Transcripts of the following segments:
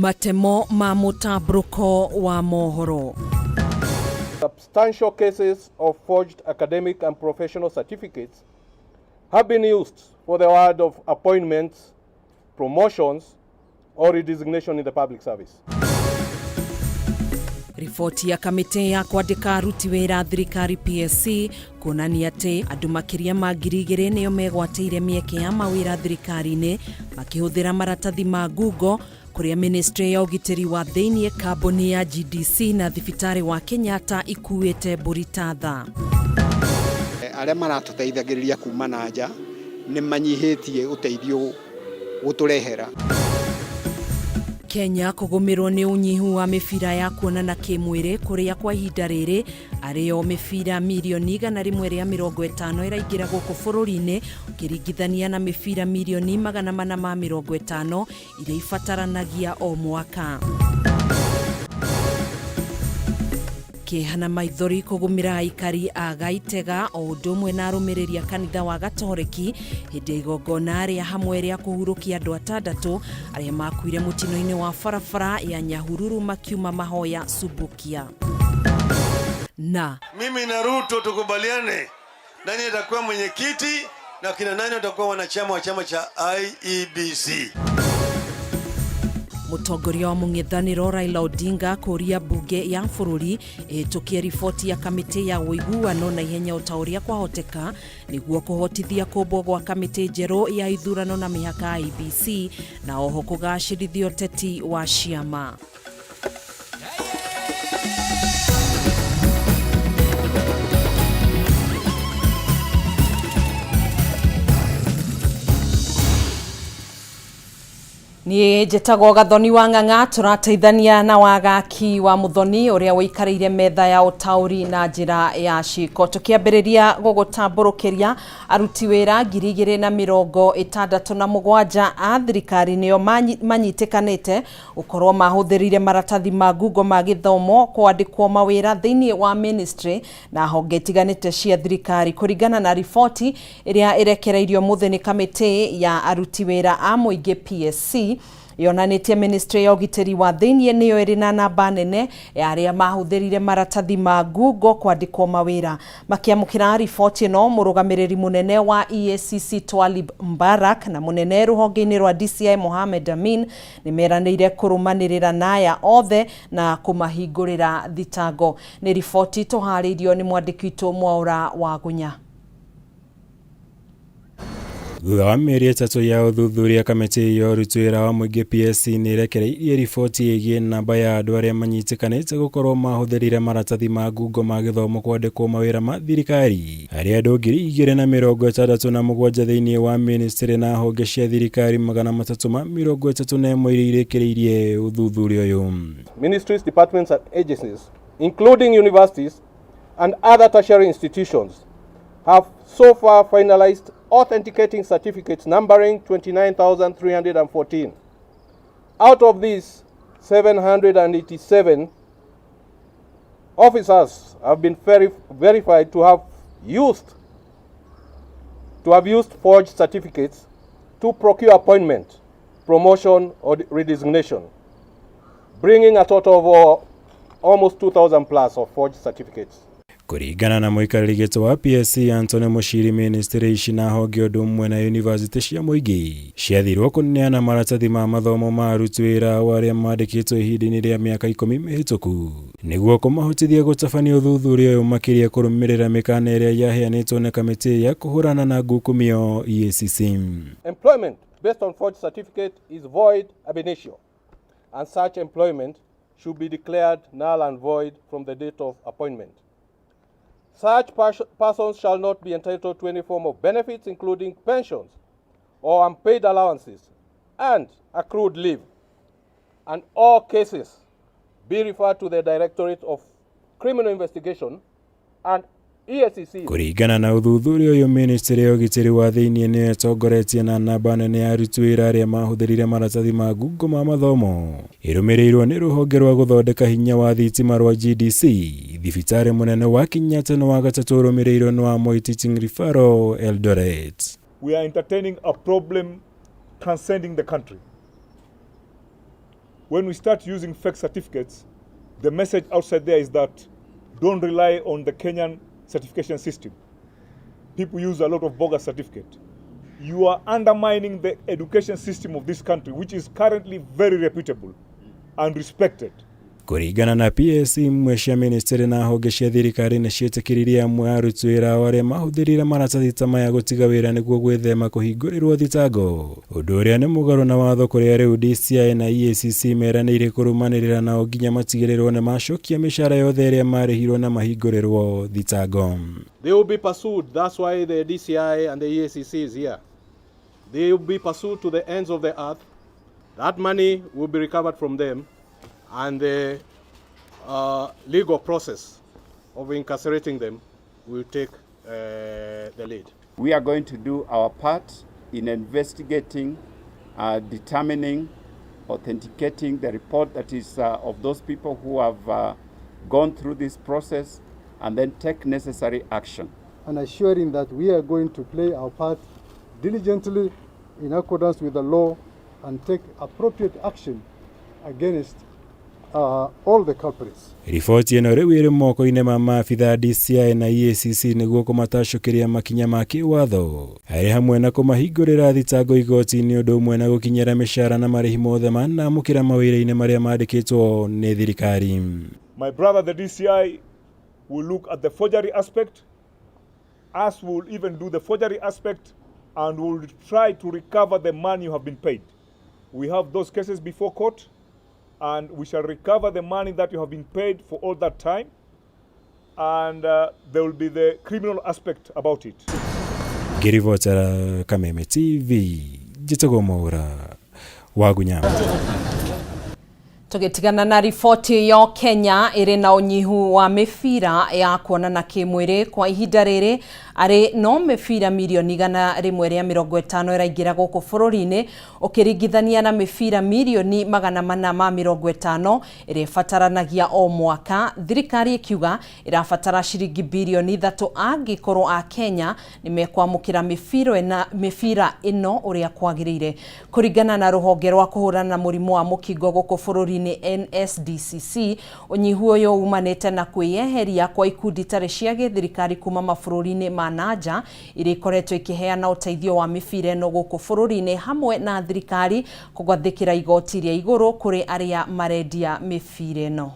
Matemo ma Mutamburuko wa Mohoro. Substantial cases of forged academic and professional certificates have been used for the award of appointments, promotions, or redesignation in the public service. Ripoti ya kamite ya kwandika aruti wira thirikari PSC kuonania ati andu makiria ma 2,000 niyo megwateire mieke ya mawira thirikari-ini makihuthira maratathi ma Google kuria ministry ya ugitiri wa thiini kambuni ya GDC na thibitari wa Kenyatta ikuite buritatha. Aria maratuteithagiriria kuma na nja ni manyihitie uteithio guturehera. Kenya kugumirwo ni unyihu wa mibira ya kuonana kimwiri kuria kwa ihinda riri ario mibira milioni 150 iraingira guku bururi-ini ukiringithania na mibira milioni 450 iria ifataranagia o mwaka. Kehana maithori kugumira aikari a Gaitega o udumwe na arumiriria kanitha wa Gatoreki hindi igongona aria hamwe ria kuhurukia andu 6 aria makuire mutino-ini wa barabara ya Nyahururu makiuma mahoya Subukia. Na mimi na Ruto tukubaliane nani atakuwa mwenyekiti na kina nani watakuwa wanachama wa chama cha IEBC. Mutongoria wa mung'ethaniro Raila Odinga kuria bunge ya bururi tukia ripoti ya kamite ya uiguano na ihenya utauria kwa hoteka niguo kuhotithia kumbwo gwa kamite njeru ya ithurano na mihaka IEBC na oho kugacirithio teti wa ciama. Ni jetagwo Gathoni wa Ng'ang'a turateithania na wagaki wa Muthoni uria wikarire metha ya utauri na njira ya ciko tukiambiriria gugutamburukiria aruti wira 267 a thirikari niyo manyitikanite ukorwo mahuthirire maratathi ma Google ma githomo kwandikwo mawira thiini wa ministry na honge tiganite cia thirikari kuringana na ripoti iria irekereirio muthini kamite ya aruti wira a muingi PSC yonanitie ministry ya ugitiri wa thiini niyo iri na namba nene ya aria mahuthirire maratathi ma Google kwandikwo mawira makiamukira ripoti no murugamiriri munene wa EACC Twalib Mbarak na munene ruhonge-ini rwa DCI Mohamed Amin nimeranire kurumanirira naya othe na kumahingurira thitango. Ni ripoti tuhariirio ni mwandiki witu Mwaura wa Gunya. Thutha wa mĩeri 3 ya ũthuthuria kamĩtĩ ya aruti wĩra wa mũingĩ PSC nĩĩrekereirie riboti ĩgiĩ namba ya andũ arĩa manyitĩkanĩte gũkorwo mahũthĩrire maratathi ma Google ma gĩthomo kwandĩkwo mawĩra ma thirikari harĩ andũ 267 thĩinĩ wa ministry na honge cia thirikari 331 iria irĩkĩrĩirie ũthuthuria ũyũ. Ministries, departments and agencies, including universities and other tertiary institutions, have so far finalized authenticating certificates numbering 29,314. Out of these, 787 officers have been verified to have used forged certificates to procure appointment, promotion or redesignation, bringing a total of almost 2,000 plus of forged certificates. Kuringana na muikarĩri gĩtĩ wa PSC Anthony Mushiri, ministry ici na honge ũndũ ũmwe na university cia mũingĩ ciathirwo kũneana maratathi ma mathomo ma aruti wĩra arĩa mandĩkĩtwo ihinda-inĩ rĩa mĩaka 10 mĩhĩtũku nĩguo kũmahotithia gũtabania ũthuthuria ũyũ makĩria kũrũmĩrĩra mĩkana ĩrĩa yaheanĩtwo nĩ kamĩtĩ ya kũhũrana na ngukumio EACC. Employment based on forged certificate is void ab initio, and such employment should be declared null and void from the date of appointment. Such persons shall not be entitled to any form of benefits, including pensions or unpaid allowances and accrued leave, and all cases be referred to the Directorate of Criminal Investigation and EACC. Kuringana na ũthuthuria ũyũ, ministry ya ugitiri wa thiini nĩ ĩtongoretie na namba nene ya aruti wĩra arĩa mahũthĩrire maratathi ma Google ma mathomo ĩrũmĩrĩirwo nĩ rũhonge rwa gũthondeka hinya wa thitima rwa GDC, thibitari munene wa Kenyatta na wa gatatũ ũrũmĩrĩirwo nĩ wa Moi Teaching Referral Eldoret. We are entertaining a problem transcending the country. when we start using fake certificates, the message outside there is that don't rely on the Kenyan certification system. People use a lot of bogus certificate. You are undermining the education system of this country, which is currently very reputable and respected. Kũringana na PSC, imwe cia ministry na honge cia thirikari nĩ ciĩtĩkĩririe amwe a aruti wĩra arĩa mahũthĩrire maratathi ta maya gũtiga wĩra nĩguo gwĩthema kũhingũrĩrwo thitango. Ũndũ ũrĩa nĩ mũgarũ na watho kũrĩa rĩu DCI na EACC meranĩire kũrũmanĩrĩra nao nginya matigĩrĩrwo nĩ macokia mĩcara yothe ĩrĩa marĩhirwo na mahingũrĩrwo thitango. They will be pursued. That's why the DCI and the EACC is here. They will be pursued to the ends of the earth. That money will be recovered from them, and the legal process of incarcerating them will take the lead. We are going to do our part in investigating, determining, authenticating the report that is of those people who have gone through this process, and then take necessary action. And assuring that we are going to play our part diligently in accordance with the law and take appropriate action against all the culprits. Riboti ĩno rĩu ĩrĩ moko-inĩ ma maabitha DCI na EACC nĩguo kũmatacũkĩria makinya ma kĩwatho arĩ hamwe na kũmahingũrĩra thitango igoti-inĩ ũndũ ũmwe na gũkinyĩra mĩcara na marĩhi mothe manamũkĩra mawĩra-inĩ marĩa mandĩkĩtwo nĩ thirikari. My brother, the DCI, will look at the forgery aspect, as will even do the forgery aspect, and will try to recover the money you have been paid. We have those cases before court, and we shall recover the money that you have been paid for all that time, and there will be the criminal aspect about it. Ngĩribotera Kameme TV, njĩtagwo Mwaura Wagunya. Tugitigana na riboti yo Kenya iri na unyihu wa mĩbira ya kuonana kĩmwĩrĩ kwa ihinda rĩrĩ arĩ no mĩbira milioni 150 ĩraingĩra gũkũ bũrũri-inĩ ũkĩringithania na mĩbira milioni 450 ĩrĩa ĩbataranagia o mwaka. Thirikari ĩkiuga ĩrabatara ciringi bilioni 3 angĩkorwo a Kenya nĩ mekwamũkĩra mĩbira ĩno ũrĩa kwagĩrĩire. Kũringana na rũhonge rwa kũhũrana na mũrimũ wa mũkingo gũkũ bũrũri-inĩ NSDCC, unyihu ũyũ umanĩte na kwĩyeheria kwa ikundi tarĩ cia gĩthirikari kuma mabũrũri-inĩ ma nanja iria ikoretwo ikĩheana ũteithio wa mĩbira ĩno gũkũ bũrũri-inĩ hamwe na thirikari kũgwathĩkĩra igoti rĩa igũrũ kũrĩ arĩa marendia mĩbira ĩno.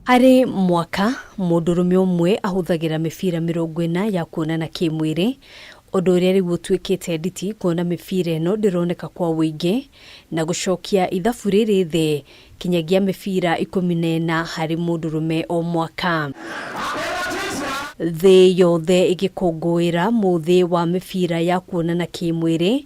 Harĩ mwaka, mũndũrũme ũmwe ahũthagĩra mĩbira 40 ya kuonana kĩmwĩrĩ. Ũndũ ũrĩa rĩu ũtuĩkĩte nditi kuona mĩbira ĩno ndĩroneka kwa wĩingĩ na gũcokia ithabu rĩrĩ thĩ kinyagia mĩbira 14 harĩ mũndũrũme o mwaka. Thĩ yothe ĩgĩkũngũĩra mũthĩ wa mĩbira ya kuonana kĩmwĩrĩ,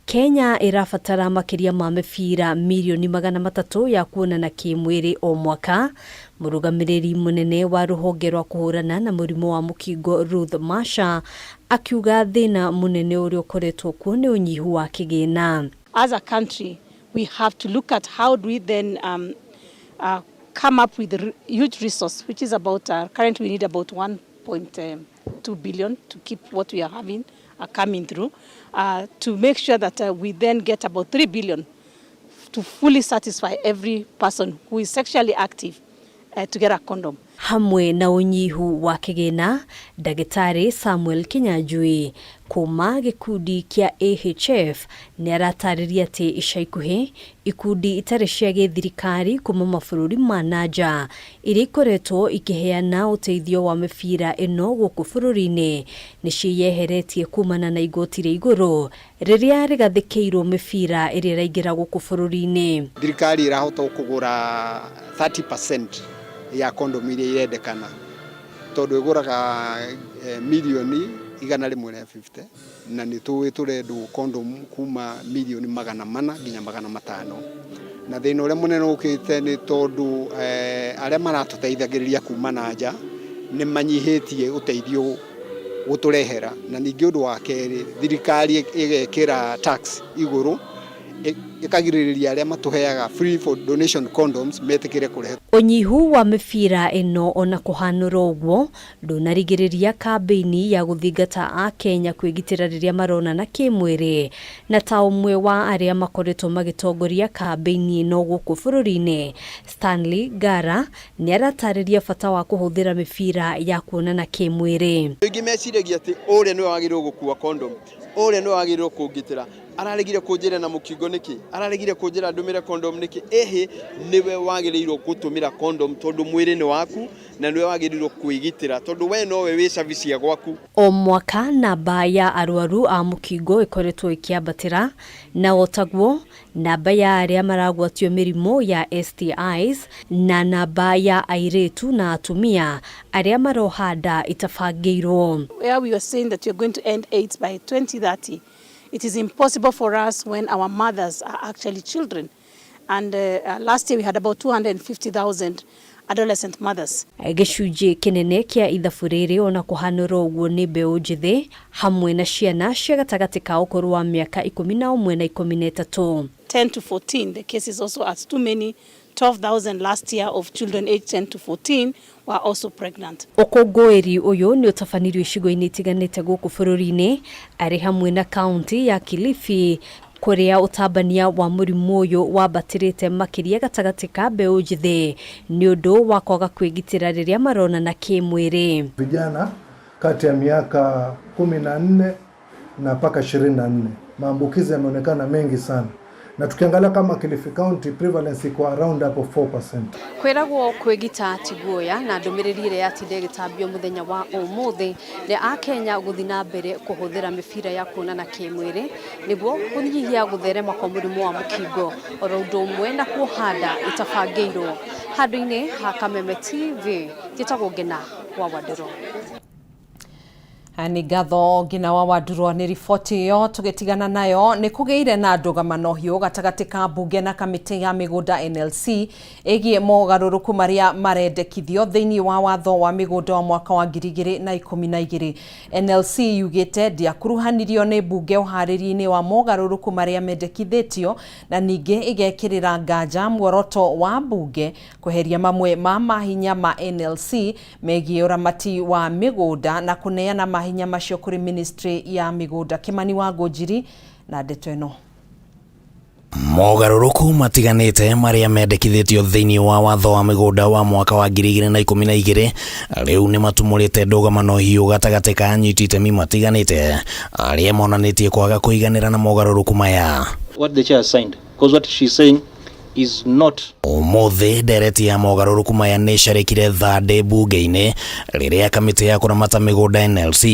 Kenya ĩrabatara makĩria ma mĩbira milioni 300 ya kuonana kĩmwĩrĩ o mwaka. Mũrũgamĩrĩri mũnene wa rũhonge rwa kũhũrana na mũrimũ wa mũkingo Ruth Masha akiuga thĩna mũnene ũrĩa ũkoretwo kuo nĩ ũnyihu wa kĩgĩna. As a country, we have to look at how do we then come up with a huge resource, which is about currently we need about 1.2 billion to keep what we are having coming through, to make sure that we then get about 3 billion to fully satisfy every person who is sexually active to get a condom. Hamwe na unyihu wa kĩgĩna, Ndagĩtarĩ Samuel Kinyanjui kuma gĩkundi kĩa AHF nĩ aratarĩria atĩ ica ikuhĩ ikundi itarĩ cia gĩthirikari kuma mabũrũri ma nanja iria ikoretwo ikĩheana ũteithio wa mĩbira ĩno gũkũ bũrũri-inĩ nĩ ciĩyeheretie kumana na igoti rĩa igũrũ rĩrĩa rĩgathĩkĩirwo mĩbira ĩrĩa ĩraingĩra gũkũ bũrũri-inĩ. Thirikari ĩrahota kũgũra 30% ya kondomu iria irendekana tondũ ĩgũraga milioni 150 na nĩ tũrendwo kondomu kuma milioni 400 nginya 500. Na thĩna ũrĩa mũnene ũkĩte nĩ tondũ arĩa maratũteithagĩrĩria kuma nanja nĩ manyihĩtie ũteithio gũtũrehera, na ningĩ ũndũ wa kerĩ thirikari ĩgekĩra tax igũrũ ikagirĩrĩria arĩa matuheaga free for donation condoms metikire kurehe. Unyihu wa mĩbira ĩno ona kũhanũra ũguo ndũnarigĩrĩria kambĩini ya gũthingata a Kenya kwĩgitĩra rĩrĩa maronana kĩmwĩrĩ, na ta ũmwe wa arĩa makoretwo magĩtongoria kambĩini ĩno gũkũ bũrũri-inĩ, Stanley Gara nĩ aratarĩria bata wa kũhũthĩra mĩbira ya kuonana kĩmwĩrĩ. Rĩngĩ meciragia atĩ ũrĩa nĩ wagĩrĩirwo gũkua condom, ũrĩa nĩ wagĩrĩirwo kũngitĩra, araregire kũnjĩra na mũkingo nĩkĩ, araregire kũnjĩra ndũmĩre condom nĩkĩ. Niwe wagĩrĩirwo gũtũmĩra condom tondũ mwĩrĩ nĩ waku, na niwe wagĩrĩirwo kwĩgitĩra tondũ we nowe wĩ cabicia gwaku. O mwaka namba ya arwaru a mũkingo ĩkoretwo ĩkĩambatĩra, na otaguo namba ya arĩa maragwatio mĩrimũ ya STIs na namba ya airĩtu na atumia arĩa marohanda itabangĩirwo. Where we are saying that we are going to end AIDS by 2030, it is impossible for us when our mothers are actually children. And last year we had about 250,000 adolescent mothers. Gĩcunjĩ kĩnene kĩa ithabu rĩrĩ ona kũhanũra ũguo nĩ mbeũ njĩthĩ hamwe na ciana cia gatagatĩ ka ũkũrũ wa mĩaka 11 na 13. 10 to 14, the cases also are too many. 12,000 last year of children aged 10 to 14 were also pregnant. Ũkũngũĩri ũyũ nĩ ũtabanirio icigo-inĩ itiganĩte gũkũ bũrũri-inĩ arĩ hamwe na kaunti ya Kilifi, kũrĩa ũtambania wa mũrimũ ũyũ wambatĩrĩte makĩria gatagatĩ ka mbeũ njĩthĩ nĩ ũndũ wa kwaga kwĩgitĩra rĩrĩa maronana kĩmwĩrĩ. Vijana kati ya miaka 14 na mpaka 24 maambukizi yameonekana mengi sana. Na tukiangalia kama Kilifi County prevalence iko around hapo 4%. Kwĩragwo kwĩgita tiguoya na ndũmĩrĩri ĩrĩa yatinde ĩgĩtambio mũthenya wa ũmũthĩ nĩ a Kenya gũthiĩ na mbere kũhũthĩra mĩbira ya kuonana kĩmwĩrĩ nĩguo kũnyihia gũtherema kwa mũrimũ wa mũkingo oro ũndũ ũmwe na kũhanda itabangĩirwo. Handũ-inĩ ha Kameme TV njĩtagwo Ngina wa Wandĩro. Nĩ ngatho Ngina wa Wandĩro nĩ riboti ĩyo. Tũgĩtigana nayo nĩ kũgĩire na ndũgamano hiũ gatagatĩ ka mbunge na kamĩtĩ ya mĩgũnda NLC ĩgiĩ mogarũrũku marĩa marendekithio thĩinĩ wa watho wa mĩgũnda wa mwaka wa 2012. NLC yugĩte ndiakuruhanirio nĩ mbunge ũharĩria-inĩ wa mogarũrũku marĩa mendekithĩtio, na ningĩ igekĩrĩra nganja muoroto wa mbunge kweheria mamwe ma mahinya ma NLC megiĩ ũramati wa mĩgũnda na kũneana mahinya macio kũrĩ ministry ya mĩgũnda. Kimani wa Ngũnjiri na ndeto ĩno. Mogarũrũku matiganĩte marĩa mendekithĩtio thĩinĩ wa watho wa mĩgũnda wa mwaka wa 2012 rĩu nĩ matumũrĩte ndũgamano hiũ gatagatĩ ka anyiti itemi matiganĩte arĩa monanĩtie kwaga kũiganĩra na mogarũrũku maya. What the chair signed, because what she's saying is not. Ũmũthĩ ndereti ya mogarũrũku maya nĩ ĩcarĩkire thande mbunge-inĩ rĩrĩa kamĩtĩ ya kũramata mĩgũnda NLC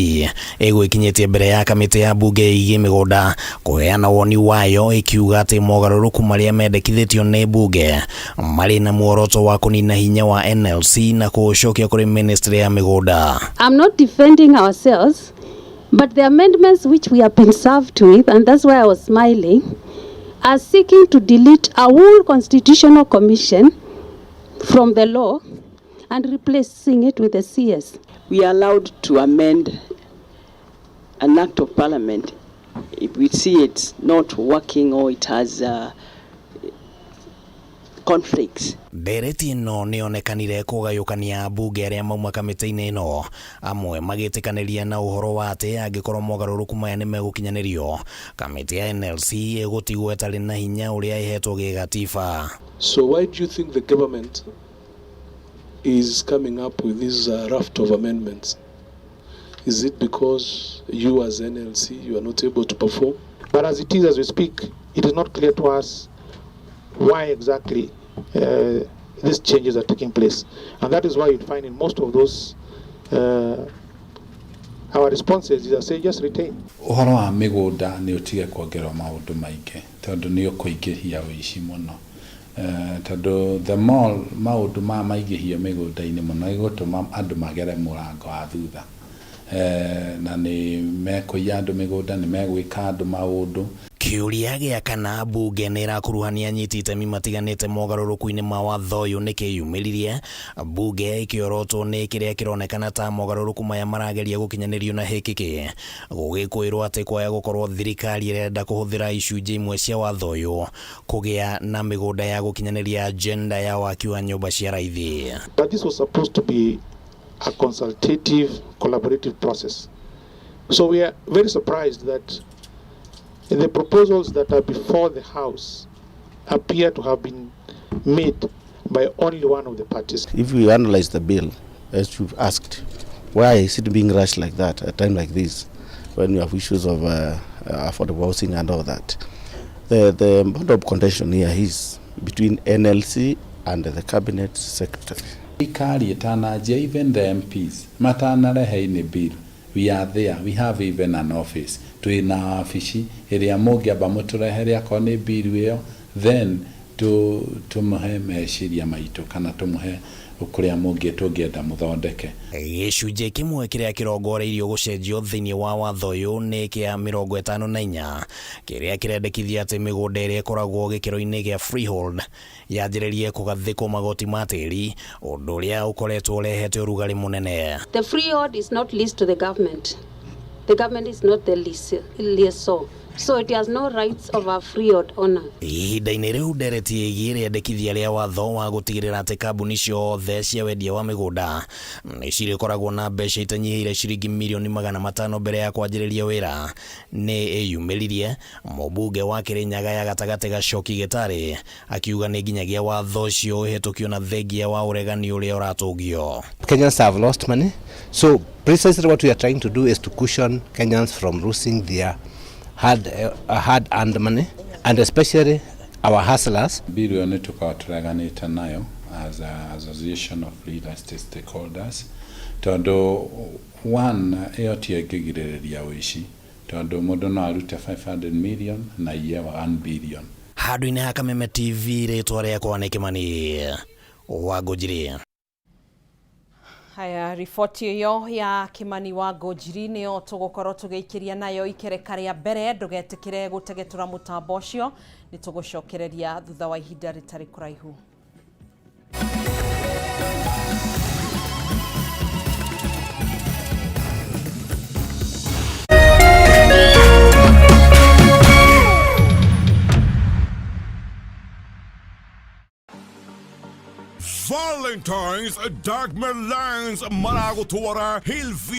ĩgwĩkinyĩtie mbere ya kamĩtĩ ya mbunge ĩgiĩ mĩgũnda kũheana woni wayo ĩkiuga atĩ mogarũrũku marĩa mendekithĩtio nĩ mbunge marĩ na muoroto wa kũnina hinya wa NLC na kũũcokia kũrĩ ministry ya mĩgũnda. I'm not defending ourselves, but the amendments which we have been served with, and that's why I was smiling, are seeking to delete a whole constitutional commission from the law and replacing it with a CS. We are allowed to amend an act of parliament if we see it's not working or it has conflicts. Ndereti ĩno nĩ onekanire kũgayũkania mbunge arĩa mauma kamĩtĩ-inĩ ĩno, amwe magĩtĩkanĩria na ũhoro wa atĩ angĩkorwo mogarũrũku maya nĩ megũkinyanĩrio, kamĩtĩ ya NLC ĩgũtigwo ĩtarĩ na hinya ũrĩa ĩhetwo gĩgatiba. So why do you think the government is coming up with this raft of amendments? Is it because you as NLC, you are not able to perform? But as it is, as we speak, it is not clear to us why exactly these changes are taking place. And that is why you'd find in most of those our responses is say just retain. Ũhoro wa mĩgũnda nĩ ũtige kuongerera maũndũ maingĩ tondũ nĩ ũkũingĩhia ũici mũno. Tondũ the more maũndũ maingĩhia mĩgũnda-inĩ mũno ĩgũtũma andũ magere mũrango wa thutha. Na nĩ mekũiya andũ mĩgũnda, nĩ megwĩka andũ maũndũ. Kiuria gĩa kana bunge nĩ ĩrakuruhania anyiti itemi matiganĩte mogarũrũku-inĩ ma watho ũyũ nĩ kĩyumĩririe, bunge ĩkĩorotwo nĩ kĩrĩa kĩronekana ta mogarũrũku maya marageria gũkinyanĩrio na hĩkĩkĩ, gũgĩkwĩrwo atĩ kwaya gũkorwo thirikari ĩrenda kũhũthĩra icunjĩ imwe cia watho ũyũ kũgĩa na mĩgũnda ya gũkinyanĩria agenda ya waki wa nyũmba cia raithi. But this was supposed to be a consultative, collaborative process. So we are very surprised that the proposals that are before the House appear to have been made by only one of the parties. If we analyze the bill, as you've asked, why is it being rushed like that at a time like this, when you have issues of affordable housing and all that? The point of contention here is between NLC and the Cabinet Secretary. Even the MPs, bill. We are there. We have even an office. Tuina afici area mogia bamutureheria kone bill iyo, then tumuhe meciria maitũ kana tumuhe ukuria mogia tũngĩenda mũthondeke. Gĩcunjĩ kĩmwe kĩrĩa kĩrongoreirio gũcenjio thĩinĩ wa watho ũyũ nĩ kĩa 54 kĩrĩa kĩrendekithia atĩ mĩgũnda ĩrĩa ĩkoragwo gĩkĩro-inĩ gĩa freehold yanjĩrĩrie kũgathĩkwo magoti ma tĩri, ũndũ ũrĩa ũkoretwo ũrehete ũrugarĩ mũnene. The freehold is not leased to the government. The government is not the lessor. So it has no rights of a freehold owner. Ihinda-inĩ rĩu ndereti ĩgiĩ rĩendekithia rĩa watho wa gũtigĩrĩra atĩ kambuni ciothe cia wendia wa mĩgũnda nĩ cirĩkoragwo na mbeca itanyihĩire ciringi mirioni 500 mbere ya kwanjĩrĩria wĩra nĩ ĩyumĩririe. Mũmbunge wa Kĩrĩnyaga ya gatagatĩ Gacoki Gĩtarĩ akiuga nĩ nginyagia watho ũcio ũhĩtũkio na thengia wa ũregani ũrĩa ũratũngio. Kenyans have lost money, so precisely what we are trying to do is to cushion Kenyans from losing their hard-earned money, and especially our hustlers. Bilioni tukawatureganĩte nayo as an association of real estate stakeholders. Tondũ one ĩyo ti ĩngĩgirĩrĩria ũici, tondũ mũndũ no arute 500 million na iye 1 billion. Handũ-inĩ ha Kameme TV rĩtwa rĩakwa nĩ Kĩmani Wangũnjiri. Haya, riboti iyo ya Kimani Wangũnjiri nĩyo tũgũkorwo tũgĩikĩria nayo ikereka rĩa mbere. Ndũgetĩkĩre gũtegetũra mũtambo ũcio, nĩ tũgũcokereria thutha wa ihinda rĩtarĩ kũraihu. Valentine's Dagmer Lines Marago Tora Hilfi